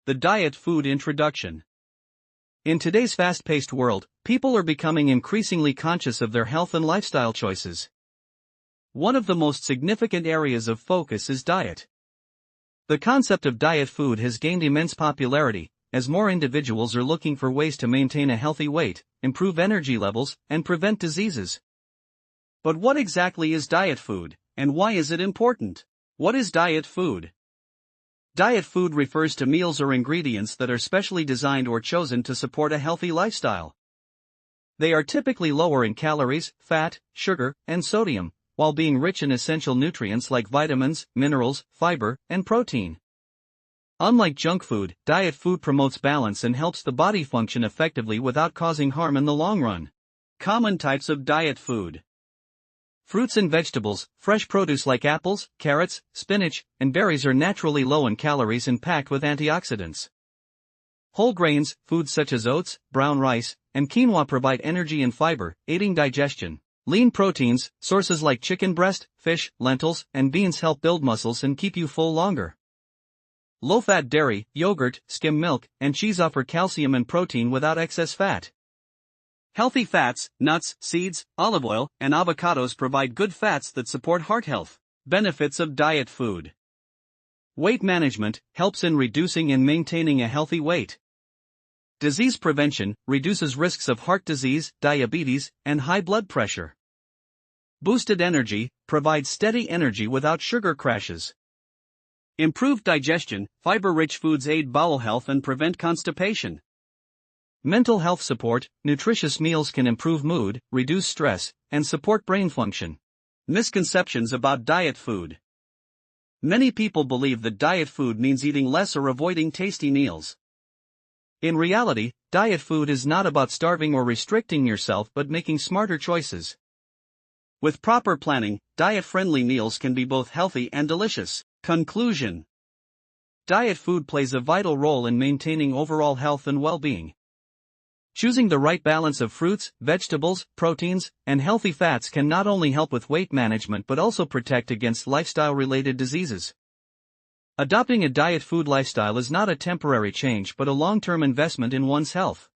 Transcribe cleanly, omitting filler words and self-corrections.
The diet food introduction. In today's fast-paced world, people are becoming increasingly conscious of their health and lifestyle choices. One of the most significant areas of focus is diet. The concept of diet food has gained immense popularity, as more individuals are looking for ways to maintain a healthy weight, improve energy levels, and prevent diseases. But what exactly is diet food, and why is it important? What is diet food? Diet food refers to meals or ingredients that are specially designed or chosen to support a healthy lifestyle. They are typically lower in calories, fat, sugar, and sodium, while being rich in essential nutrients like vitamins, minerals, fiber, and protein. Unlike junk food, diet food promotes balance and helps the body function effectively without causing harm in the long run. Common types of diet food. Fruits and vegetables. Fresh produce like apples, carrots, spinach, and berries are naturally low in calories and packed with antioxidants. Whole grains, foods such as oats, brown rice, and quinoa provide energy and fiber, aiding digestion. Lean proteins, sources like chicken breast, fish, lentils, and beans help build muscles and keep you full longer. Low-fat dairy, yogurt, skim milk, and cheese offer calcium and protein without excess fat. Healthy fats, nuts, seeds, olive oil, and avocados provide good fats that support heart health. Benefits of diet food. Weight management helps in reducing and maintaining a healthy weight. Disease prevention reduces risks of heart disease, diabetes, and high blood pressure. Boosted energy provides steady energy without sugar crashes. Improved digestion, fiber-rich foods aid bowel health and prevent constipation. Mental health support, nutritious meals can improve mood, reduce stress, and support brain function. Misconceptions about diet food. Many people believe that diet food means eating less or avoiding tasty meals. In reality, diet food is not about starving or restricting yourself but making smarter choices. With proper planning, diet-friendly meals can be both healthy and delicious. Conclusion. Diet food plays a vital role in maintaining overall health and well-being. Choosing the right balance of fruits, vegetables, proteins, and healthy fats can not only help with weight management but also protect against lifestyle-related diseases. Adopting a diet food lifestyle is not a temporary change but a long-term investment in one's health.